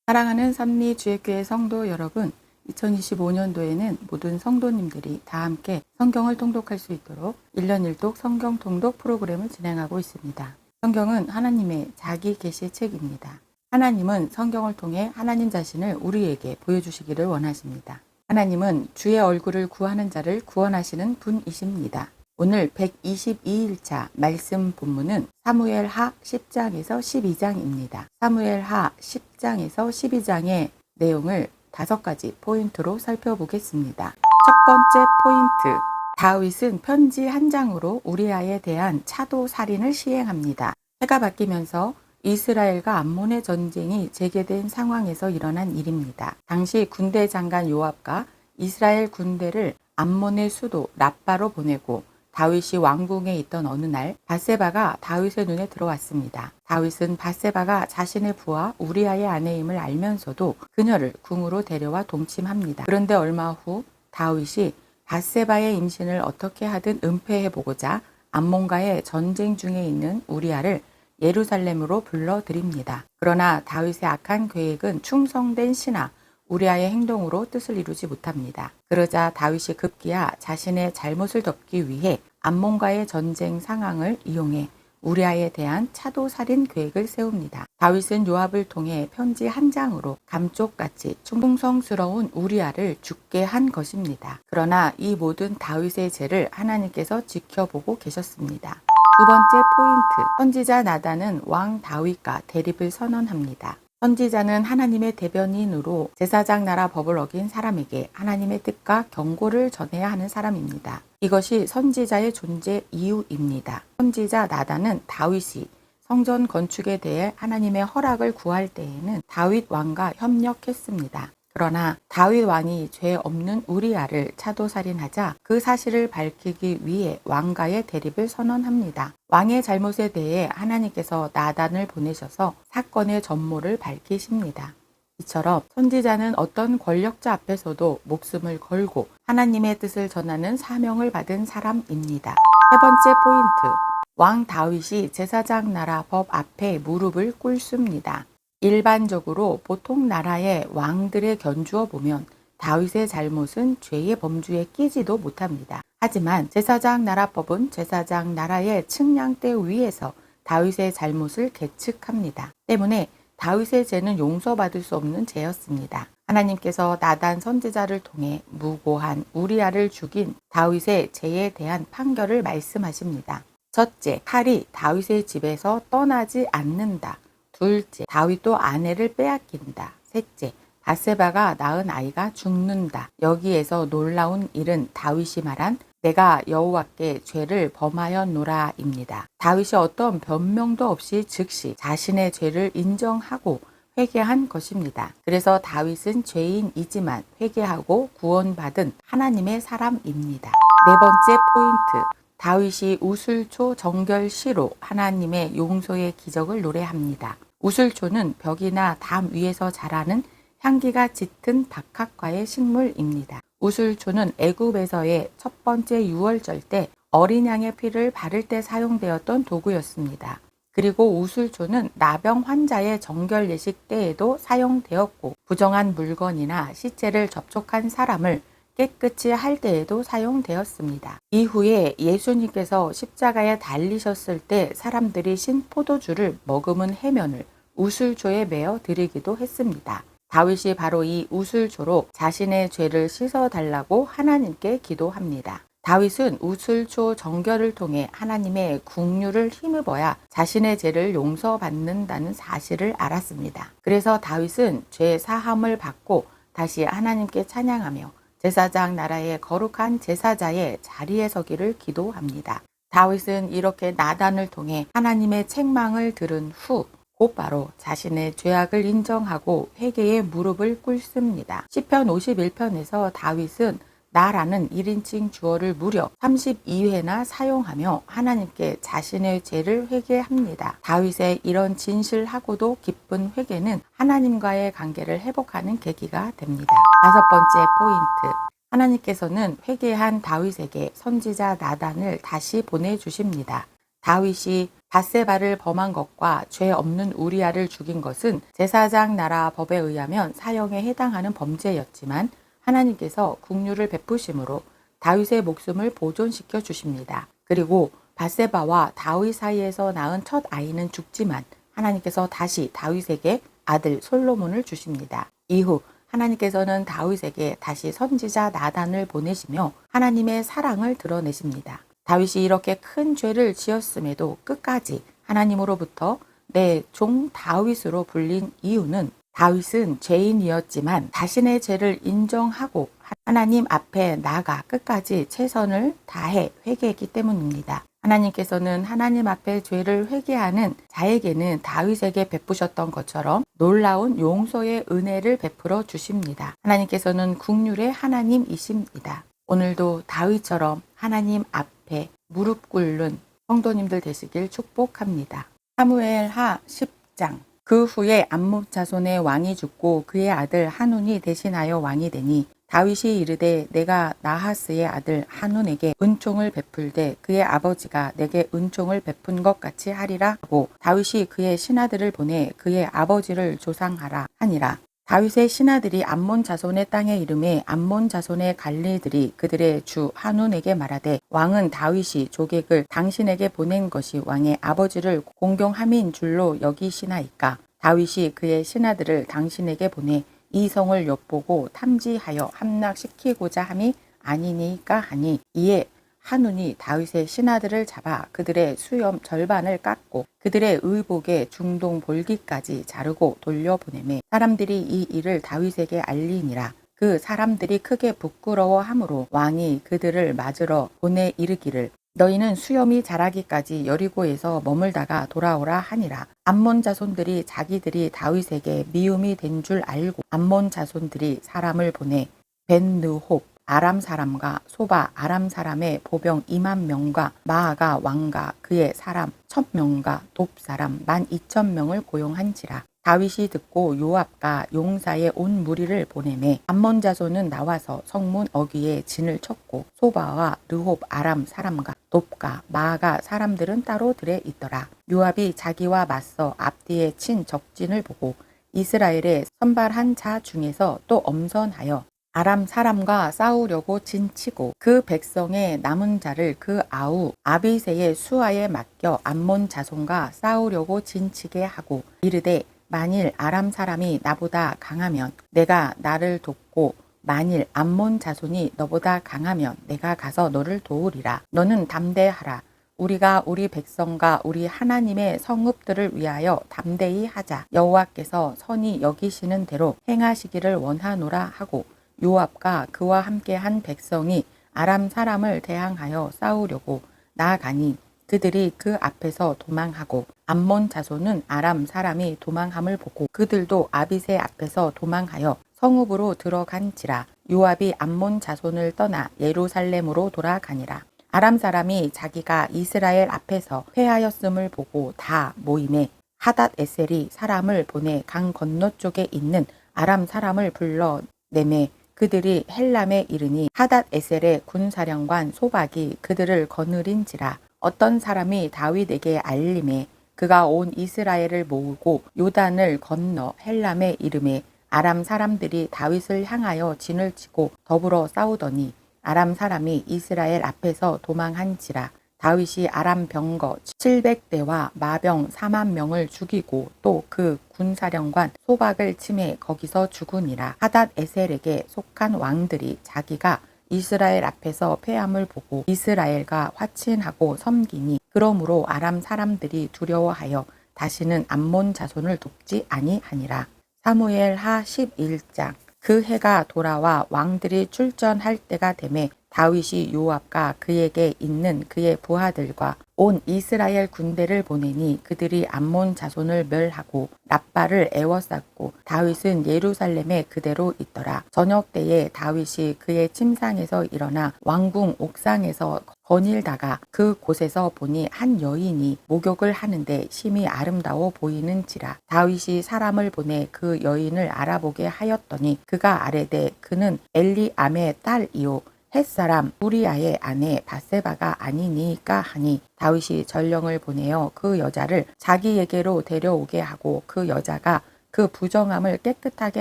사랑하는 삼리주의교회 성도 여러분, 2025년도에는 모든 성도님들이 다 함께 성경을 통독할 수 있도록 1년 1독 성경 통독 프로그램을 진행하고 있습니다. 성경은 하나님의 자기 계시의 책입니다. 하나님은 성경을 통해 하나님 자신을 우리에게 보여주시기를 원하십니다. 하나님은 주의 얼굴을 구하는 자를 구원하시는 분이십니다. 오늘 122일차 말씀 본문은 사무엘하 10장에서 12장입니다. 사무엘하 10장에서 12장의 내용을 5가지 포인트로 살펴보겠습니다. 첫 번째 포인트, 다윗은 편지 한 장으로 우리아에 대한 차도 살인을 시행합니다. 해가 바뀌면서 이스라엘과 암몬의 전쟁이 재개된 상황에서 일어난 일입니다. 당시 군대 장관 요압과 이스라엘 군대를 암몬의 수도 라빠로 보내고 다윗이 왕궁에 있던 어느 날 밧세바가 다윗의 눈에 들어왔습니다. 다윗은 밧세바가 자신의 부하 우리아의 아내임을 알면서도 그녀를 궁으로 데려와 동침합니다. 그런데 얼마 후 다윗이 밧세바의 임신을 어떻게 하든 은폐해보고자 암몬과의 전쟁 중에 있는 우리아를 예루살렘으로 불러들입니다. 그러나 다윗의 악한 계획은 충성된 신하 우리아의 행동으로 뜻을 이루지 못합니다. 그러자 다윗이 급기야 자신의 잘못을 덮기 위해 암몬과의 전쟁 상황을 이용해 우리아에 대한 차도살인 계획을 세웁니다. 다윗은 요압을 통해 편지 한 장으로 감쪽같이 충성스러운 우리아를 죽게 한 것입니다. 그러나 이 모든 다윗의 죄를 하나님께서 지켜보고 계셨습니다. 두 번째 포인트, 선지자 나단은 왕 다윗과 대립을 선언합니다. 선지자는 하나님의 대변인으로 제사장 나라 법을 어긴 사람에게 하나님의 뜻과 경고를 전해야 하는 사람입니다. 이것이 선지자의 존재 이유입니다. 선지자 나단은 다윗이 성전 건축에 대해 하나님의 허락을 구할 때에는 다윗 왕과 협력했습니다. 그러나 다윗 왕이 죄 없는 우리아를 차도살인하자 그 사실을 밝히기 위해 왕과의 대립을 선언합니다. 왕의 잘못에 대해 하나님께서 나단을 보내셔서 사건의 전모를 밝히십니다. 이처럼 선지자는 어떤 권력자 앞에서도 목숨을 걸고 하나님의 뜻을 전하는 사명을 받은 사람입니다. 세 번째 포인트, 왕 다윗이 제사장 나라 법 앞에 무릎을 꿇습니다. 일반적으로 보통 나라의 왕들의 견주어 보면 다윗의 잘못은 죄의 범주에 끼지도 못합니다. 하지만 제사장 나라법은 제사장 나라의 측량대 위에서 다윗의 잘못을 계측합니다. 때문에 다윗의 죄는 용서받을 수 없는 죄였습니다. 하나님께서 나단 선지자를 통해 무고한 우리아를 죽인 다윗의 죄에 대한 판결을 말씀하십니다. 첫째, 칼이 다윗의 집에서 떠나지 않는다. 둘째, 다윗도 아내를 빼앗긴다. 셋째, 밧세바가 낳은 아이가 죽는다. 여기에서 놀라운 일은 다윗이 말한 내가 여호와께 죄를 범하였노라입니다. 다윗이 어떤 변명도 없이 즉시 자신의 죄를 인정하고 회개한 것입니다. 그래서 다윗은 죄인이지만 회개하고 구원받은 하나님의 사람입니다. 네 번째 포인트, 다윗이 우슬초 정결시로 하나님의 용서의 기적을 노래합니다. 우슬초는 벽이나 담 위에서 자라는 향기가 짙은 박학과의 식물입니다. 우슬초는 애굽에서의 첫 번째 유월절 때 어린 양의 피를 바를 때 사용되었던 도구였습니다. 그리고 우슬초는 나병 환자의 정결 예식 때에도 사용되었고 부정한 물건이나 시체를 접촉한 사람을 깨끗이 할 때에도 사용되었습니다. 이후에 예수님께서 십자가에 달리셨을 때 사람들이 신 포도주를 머금은 해면을 우슬초에 메어 드리기도 했습니다. 다윗이 바로 이 우슬초로 자신의 죄를 씻어달라고 하나님께 기도합니다. 다윗은 우슬초 정결을 통해 하나님의 긍휼을 힘입어야 자신의 죄를 용서받는다는 사실을 알았습니다. 그래서 다윗은 죄 사함을 받고 다시 하나님께 찬양하며 제사장 나라의 거룩한 제사자의 자리에 서기를 기도합니다. 다윗은 이렇게 나단을 통해 하나님의 책망을 들은 후 곧바로 자신의 죄악을 인정하고 회개의 무릎을 꿇습니다. 시편 51편에서 다윗은 나라는 1인칭 주어를 무려 32회나 사용하며 하나님께 자신의 죄를 회개합니다. 다윗의 이런 진실하고도 기쁜 회개는 하나님과의 관계를 회복하는 계기가 됩니다. 다섯 번째 포인트, 하나님께서는 회개한 다윗에게 선지자 나단을 다시 보내주십니다. 다윗이 밧세바를 범한 것과 죄 없는 우리아를 죽인 것은 제사장 나라 법에 의하면 사형에 해당하는 범죄였지만 하나님께서 긍휼을 베푸심으로 다윗의 목숨을 보존시켜 주십니다. 그리고 밧세바와 다윗 사이에서 낳은 첫 아이는 죽지만 하나님께서 다시 다윗에게 아들 솔로몬을 주십니다. 이후 하나님께서는 다윗에게 다시 선지자 나단을 보내시며 하나님의 사랑을 드러내십니다. 다윗이 이렇게 큰 죄를 지었음에도 끝까지 하나님으로부터 내 종 다윗으로 불린 이유는 다윗은 죄인이었지만 자신의 죄를 인정하고 하나님 앞에 나가 끝까지 최선을 다해 회개했기 때문입니다. 하나님께서는 하나님 앞에 죄를 회개하는 자에게는 다윗에게 베푸셨던 것처럼 놀라운 용서의 은혜를 베풀어 주십니다. 하나님께서는 긍휼의 하나님이십니다. 오늘도 다윗처럼 하나님 앞에 무릎 꿇는 성도님들 되시길 축복합니다. 사무엘하 10장. 그 후에 암몬 자손의 왕이 죽고 그의 아들 하눈이 대신하여 왕이 되니 다윗이 이르되 내가 나하스의 아들 하눈에게 은총을 베풀되 그의 아버지가 내게 은총을 베푼 것 같이 하리라 하고 다윗이 그의 신하들을 보내 그의 아버지를 조상하라 하니라. 다윗의 신하들이 암몬 자손의 땅에 이름에 암몬 자손의 관리들이 그들의 주 하눈에게 말하되 왕은 다윗이 조객을 당신에게 보낸 것이 왕의 아버지를 공경함인 줄로 여기시나이까. 다윗이 그의 신하들을 당신에게 보내 이 성을 엿보고 탐지하여 함락시키고자 함이 아니니까 하니 이에 하눈이 다윗의 신하들을 잡아 그들의 수염 절반을 깎고 그들의 의복의 중동 볼기까지 자르고 돌려보내매 사람들이 이 일을 다윗에게 알리니라. 그 사람들이 크게 부끄러워하므로 왕이 그들을 맞으러 보내 이르기를 너희는 수염이 자라기까지 여리고에서 머물다가 돌아오라 하니라. 암몬 자손들이 자기들이 다윗에게 미움이 된 줄 알고 암몬 자손들이 사람을 보내 벤느홉 아람 사람과 소바 아람 사람의 보병 2만 명과 마아가 왕과 그의 사람 1000명과 돕 사람 12,000명을 고용한지라. 다윗이 듣고 요압과 용사의 온 무리를 보내매 암몬 자손은 나와서 성문 어귀에 진을 쳤고 소바와 르홉 아람 사람과 돕과 마아가 사람들은 따로 들에 있더라. 요압이 자기와 맞서 앞뒤에 친 적진을 보고 이스라엘의 선발한 자 중에서 또 엄선하여 아람 사람과 싸우려고 진치고 그 백성의 남은 자를 그 아우 아비새의 수하에 맡겨 암몬 자손과 싸우려고 진치게 하고 이르되 만일 아람 사람이 나보다 강하면 내가 나를 돕고 만일 암몬 자손이 너보다 강하면 내가 가서 너를 도우리라. 너는 담대하라. 우리가 우리 백성과 우리 하나님의 성읍들을 위하여 담대히 하자. 여호와께서 선히 여기시는 대로 행하시기를 원하노라 하고 요압과 그와 함께 한 백성이 아람 사람을 대항하여 싸우려고 나아가니 그들이 그 앞에서 도망하고 암몬 자손은 아람 사람이 도망함을 보고 그들도 아비새 앞에서 도망하여 성읍으로 들어간지라. 요압이 암몬 자손을 떠나 예루살렘으로 돌아가니라. 아람 사람이 자기가 이스라엘 앞에서 패하였음을 보고 다 모임에 하닷 에셀이 사람을 보내 강 건너쪽에 있는 아람 사람을 불러 내매 그들이 헬람에 이르니 하닷 에셀의 군사령관 소박이 그들을 거느린지라. 어떤 사람이 다윗에게 알림에 그가 온 이스라엘을 모으고 요단을 건너 헬람에 이름에 아람 사람들이 다윗을 향하여 진을 치고 더불어 싸우더니 아람 사람이 이스라엘 앞에서 도망한지라. 다윗이 아람 병거 700대와 마병 4만 명을 죽이고 또 그 군사령관 소박을 치매 거기서 죽으니라. 하닷 에셀에게 속한 왕들이 자기가 이스라엘 앞에서 패함을 보고 이스라엘과 화친하고 섬기니 그러므로 아람 사람들이 두려워하여 다시는 암몬 자손을 돕지 아니하니라. 사무엘하 11장. 그 해가 돌아와 왕들이 출전할 때가 되매 다윗이 요압과 그에게 있는 그의 부하들과 온 이스라엘 군대를 보내니 그들이 암몬 자손을 멸하고 랍바를 에워쌌고 다윗은 예루살렘에 그대로 있더라. 저녁 때에 다윗이 그의 침상에서 일어나 왕궁 옥상에서 거닐다가 그 곳에서 보니 한 여인이 목욕을 하는데 심히 아름다워 보이는지라. 다윗이 사람을 보내 그 여인을 알아보게 하였더니 그가 아뢰되 그는 엘리암의 딸이요 햇사람 우리아의 아내 밧세바가 아니니까 하니 다윗이 전령을 보내어 그 여자를 자기에게로 데려오게 하고 그 여자가 그 부정함을 깨끗하게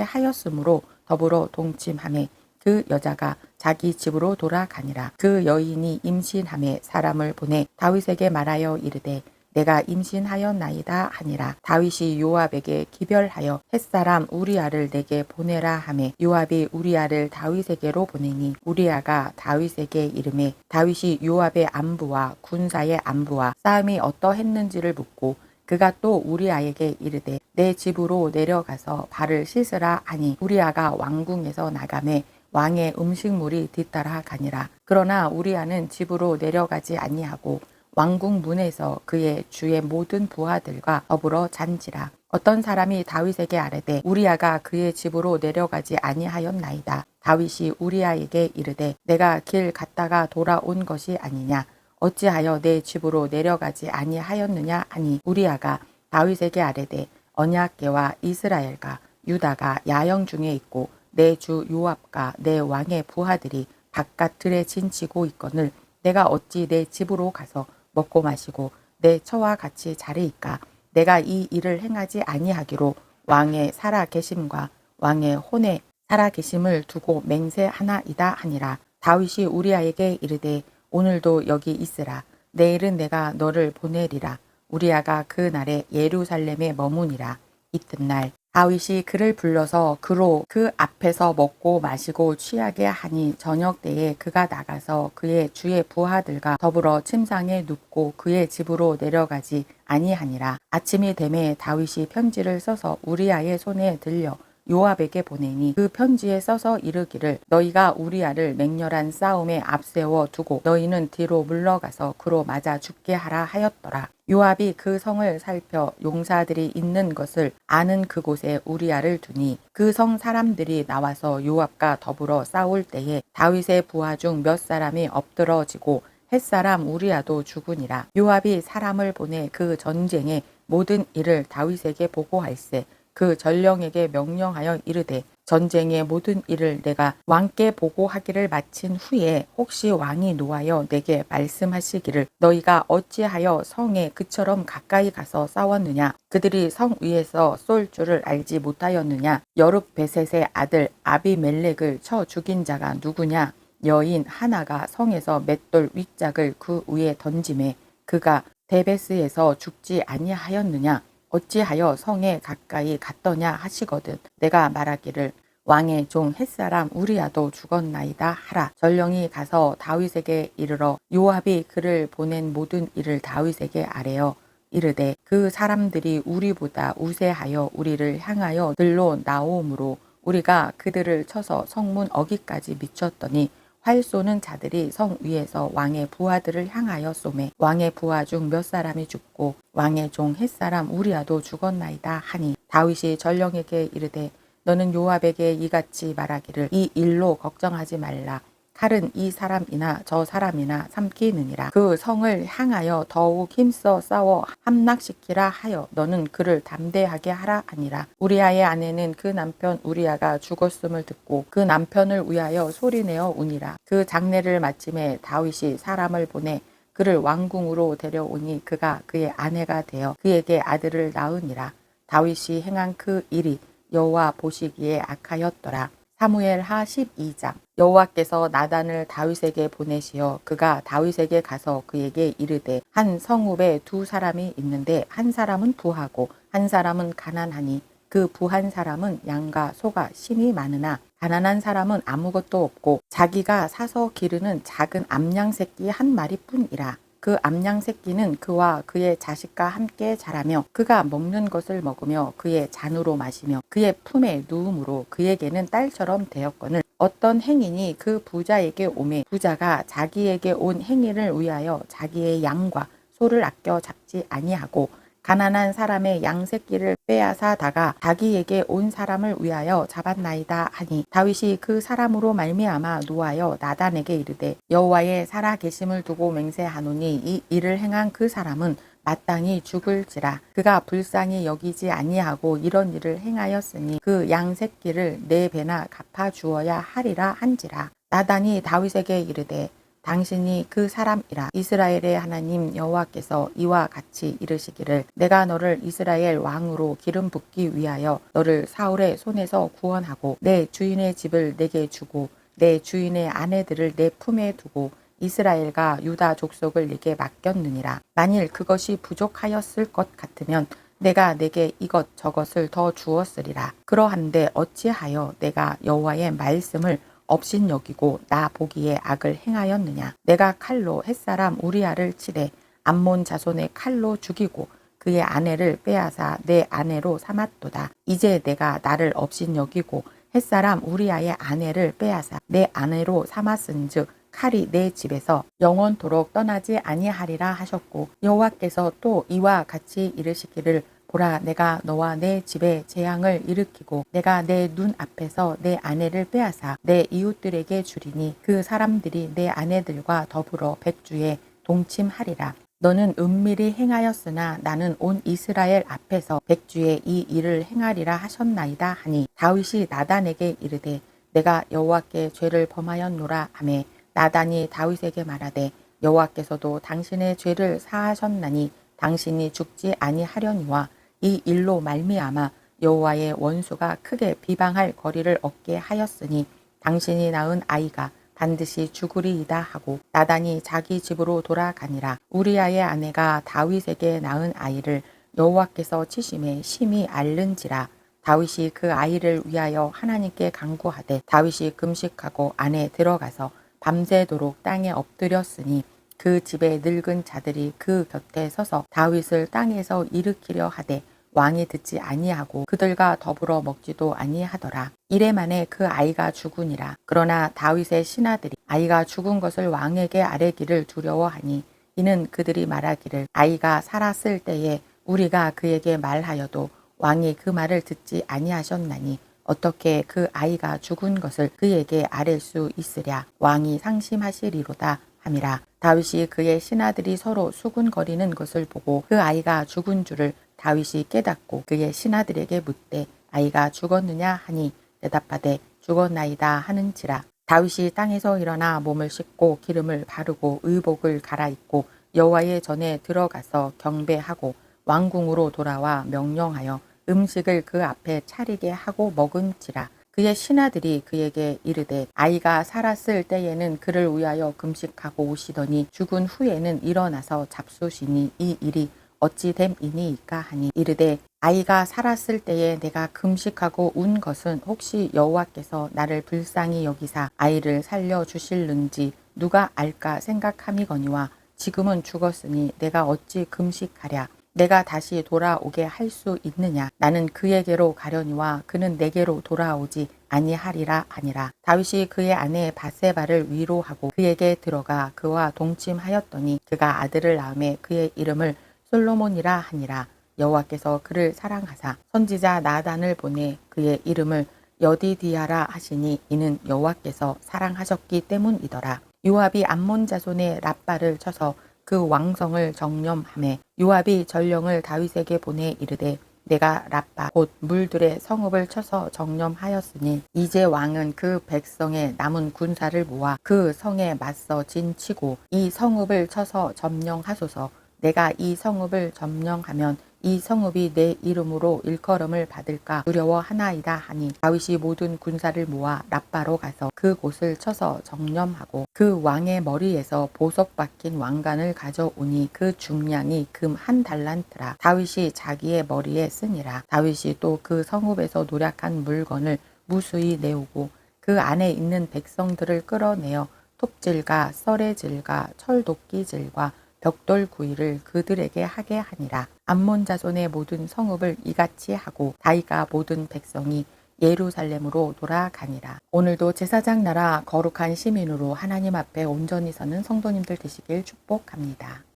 하였으므로 더불어 동침하매 그 여자가 자기 집으로 돌아가니라. 그 여인이 임신함에 사람을 보내 다윗에게 말하여 이르되 내가 임신하였나이다 하니라. 다윗이 요압에게 기별하여 햇사람 우리아를 내게 보내라 하매 요압이 우리아를 다윗에게로 보내니 우리아가 다윗에게 이르매 다윗이 요압의 안부와 군사의 안부와 싸움이 어떠했는지를 묻고 그가 또 우리아에게 이르되 내 집으로 내려가서 발을 씻으라 하니 우리아가 왕궁에서 나가매 왕의 음식물이 뒤따라 가니라. 그러나 우리아는 집으로 내려가지 아니하고 왕궁 문에서 그의 주의 모든 부하들과 더불어 잔지라. 어떤 사람이 다윗에게 아뢰되 우리아가 그의 집으로 내려가지 아니하였나이다. 다윗이 우리아에게 이르되 내가 길 갔다가 돌아온 것이 아니냐. 어찌하여 내 집으로 내려가지 아니하였느냐 하니 우리아가 다윗에게 아뢰되 언약궤와 이스라엘과 유다가 야영 중에 있고 내 주 요압과 내 왕의 부하들이 바깥 들에 진치고 있거늘 내가 어찌 내 집으로 가서 먹고 마시고 내 처와 같이 자리이까. 내가 이 일을 행하지 아니하기로 왕의 살아계심과 왕의 혼의 살아계심을 두고 맹세하나이다 하니라. 다윗이 우리아에게 이르되 오늘도 여기 있으라. 내일은 내가 너를 보내리라. 우리아가 그 날에 예루살렘에 머무니라. 이튿날 다윗이 그를 불러서 그로 그 앞에서 먹고 마시고 취하게 하니 저녁 때에 그가 나가서 그의 주의 부하들과 더불어 침상에 눕고 그의 집으로 내려가지 아니하니라. 아침이 되매 다윗이 편지를 써서 우리아의 손에 들려 요압에게 보내니 그 편지에 써서 이르기를 너희가 우리아를 맹렬한 싸움에 앞세워 두고 너희는 뒤로 물러가서 그로 맞아 죽게 하라 하였더라. 요압이 그 성을 살펴 용사들이 있는 것을 아는 그곳에 우리아를 두니 그 성 사람들이 나와서 요압과 더불어 싸울 때에 다윗의 부하 중 몇 사람이 엎드러지고 햇사람 우리아도 죽으니라. 요압이 사람을 보내 그 전쟁의 모든 일을 다윗에게 보고할세 그 전령에게 명령하여 이르되 전쟁의 모든 일을 내가 왕께 보고하기를 마친 후에 혹시 왕이 노하여 내게 말씀하시기를 너희가 어찌하여 성에 그처럼 가까이 가서 싸웠느냐. 그들이 성 위에서 쏠 줄을 알지 못하였느냐. 여룹베셋의 아들 아비멜렉을 쳐 죽인 자가 누구냐. 여인 하나가 성에서 맷돌 윗짝을 그 위에 던짐에 그가 데베스에서 죽지 아니하였느냐. 어찌하여 성에 가까이 갔더냐 하시거든 내가 말하기를 왕의 종 햇사람 우리아도 죽었나이다 하라. 전령이 가서 다윗에게 이르러 요압이 그를 보낸 모든 일을 다윗에게 아뢰어 이르되 그 사람들이 우리보다 우세하여 우리를 향하여 들로 나오므로 우리가 그들을 쳐서 성문 어기까지 미쳤더니 활 쏘는 자들이 성 위에서 왕의 부하들을 향하여 쏘매 왕의 부하 중 몇 사람이 죽고 왕의 종 햇사람 우리아도 죽었나이다 하니 다윗이 전령에게 이르되 너는 요압에게 이같이 말하기를 이 일로 걱정하지 말라. 칼은 이 사람이나 저 사람이나 삼키느니라. 그 성을 향하여 더욱 힘써 싸워 함락시키라 하여 너는 그를 담대하게 하라 하니라. 우리아의 아내는 그 남편 우리아가 죽었음을 듣고 그 남편을 위하여 소리내어 우니라. 그 장례를 마침에 다윗이 사람을 보내 그를 왕궁으로 데려오니 그가 그의 아내가 되어 그에게 아들을 낳으니라. 다윗이 행한 그 일이 여호와 보시기에 악하였더라. 사무엘하 12장. 여호와께서 나단을 다윗에게 보내시어 그가 다윗에게 가서 그에게 이르되 한 성읍에 두 사람이 있는데 한 사람은 부하고 한 사람은 가난하니 그 부한 사람은 양과 소가 심이 많으나 가난한 사람은 아무것도 없고 자기가 사서 기르는 작은 암양 새끼 한 마리뿐이라. 그 암양 새끼는 그와 그의 자식과 함께 자라며 그가 먹는 것을 먹으며 그의 잔으로 마시며 그의 품에 누움으로 그에게는 딸처럼 되었거늘 어떤 행인이 그 부자에게 오매 부자가 자기에게 온 행인을 위하여 자기의 양과 소를 아껴 잡지 아니하고 가난한 사람의 양 새끼를 빼앗아다가 자기에게 온 사람을 위하여 잡았나이다 하니 다윗이 그 사람으로 말미암아 노하여 나단에게 이르되 여호와의 살아계심을 두고 맹세하노니 이 일을 행한 그 사람은 마땅히 죽을지라. 그가 불쌍히 여기지 아니하고 이런 일을 행하였으니 그 양 새끼를 네 배나 갚아 주어야 하리라 한지라. 나단이 다윗에게 이르되 당신이 그 사람이라. 이스라엘의 하나님 여호와께서 이와 같이 이르시기를 내가 너를 이스라엘 왕으로 기름 붓기 위하여 너를 사울의 손에서 구원하고 내 주인의 집을 내게 주고 내 주인의 아내들을 내 품에 두고 이스라엘과 유다 족속을 네게 맡겼느니라. 만일 그것이 부족하였을 것 같으면 내가 내게 이것 저것을 더 주었으리라. 그러한데 어찌하여 내가 여호와의 말씀을 업신여기고 나 보기에 악을 행하였느냐. 내가 칼로 햇사람 우리아를 치되 암몬 자손의 칼로 죽이고 그의 아내를 빼앗아 내 아내로 삼았도다. 이제 내가 나를 업신여기고 햇사람 우리아의 아내를 빼앗아 내 아내로 삼았은즉 칼이 내 집에서 영원토록 떠나지 아니하리라 하셨고 여호와께서 또 이와 같이 이르시기를 보라 내가 너와 내 집에 재앙을 일으키고 내가 내 눈 앞에서 내 아내를 빼앗아 내 이웃들에게 주리니 그 사람들이 내 아내들과 더불어 백주에 동침하리라. 너는 은밀히 행하였으나 나는 온 이스라엘 앞에서 백주에 이 일을 행하리라 하셨나이다 하니 다윗이 나단에게 이르되 내가 여호와께 죄를 범하였노라 하매 나단이 다윗에게 말하되 여호와께서도 당신의 죄를 사하셨나니 당신이 죽지 아니하려니와 이 일로 말미암아 여호와의 원수가 크게 비방할 거리를 얻게 하였으니 당신이 낳은 아이가 반드시 죽으리이다 하고 나단이 자기 집으로 돌아가니라. 우리아의 아내가 다윗에게 낳은 아이를 여호와께서 치심에 심히 앓는지라. 다윗이 그 아이를 위하여 하나님께 간구하되 다윗이 금식하고 안에 들어가서 밤새도록 땅에 엎드렸으니 그 집에 늙은 자들이 그 곁에 서서 다윗을 땅에서 일으키려 하되 왕이 듣지 아니하고 그들과 더불어 먹지도 아니하더라. 이래 만에 그 아이가 죽으니라. 그러나 다윗의 신하들이 아이가 죽은 것을 왕에게 아뢰기를 두려워하니 이는 그들이 말하기를 아이가 살았을 때에 우리가 그에게 말하여도 왕이 그 말을 듣지 아니하셨나니 어떻게 그 아이가 죽은 것을 그에게 아랠 수 있으랴. 왕이 상심하시리로다 함이라. 다윗이 그의 신하들이 서로 수군거리는 것을 보고 그 아이가 죽은 줄을 다윗이 깨닫고 그의 신하들에게 묻되 아이가 죽었느냐 하니 대답하되 죽었나이다 하는지라. 다윗이 땅에서 일어나 몸을 씻고 기름을 바르고 의복을 갈아입고 여호와의 전에 들어가서 경배하고 왕궁으로 돌아와 명령하여 음식을 그 앞에 차리게 하고 먹은지라. 그의 신하들이 그에게 이르되 아이가 살았을 때에는 그를 위하여 금식하고 오시더니 죽은 후에는 일어나서 잡수시니 이 일이 어찌 됨이니이까 하니 이르되 아이가 살았을 때에 내가 금식하고 운 것은 혹시 여호와께서 나를 불쌍히 여기사 아이를 살려 주실는지 누가 알까 생각함이거니와 지금은 죽었으니 내가 어찌 금식하랴. 내가 다시 돌아오게 할 수 있느냐. 나는 그에게로 가려니와 그는 내게로 돌아오지 아니하리라 하니라. 다윗이 그의 아내 바세바를 위로하고 그에게 들어가 그와 동침하였더니 그가 아들을 낳음에 그의 이름을 솔로몬이라 하니라. 여호와께서 그를 사랑하사 선지자 나단을 보내 그의 이름을 여디디아라 하시니 이는 여호와께서 사랑하셨기 때문이더라. 요압이 암몬 자손의 랍바를 쳐서 그 왕성을 정념하매 요압이 전령을 다윗에게 보내 이르되 내가 랍바 곧 물들의 성읍을 쳐서 정념하였으니 이제 왕은 그 백성의 남은 군사를 모아 그 성에 맞서 진치고 이 성읍을 쳐서 점령하소서. 내가 이 성읍을 점령하면 이 성읍이 내 이름으로 일컬음을 받을까 두려워하나이다 하니 다윗이 모든 군사를 모아 랍바로 가서 그 곳을 쳐서 정념하고 그 왕의 머리에서 보석 박힌 왕관을 가져오니 그 중량이 금 1달란트라. 다윗이 자기의 머리에 쓰니라. 다윗이 또 그 성읍에서 노략한 물건을 무수히 내오고 그 안에 있는 백성들을 끌어내어 톱질과 썰애질과 철도끼질과 벽돌 구이를 그들에게 하게 하니라. 암몬 자손의 모든 성읍을 이같이 하고 다윗과 모든 백성이 예루살렘으로 돌아가니라. 오늘도 제사장 나라 거룩한 시민으로 하나님 앞에 온전히 서는 성도님들 되시길 축복합니다.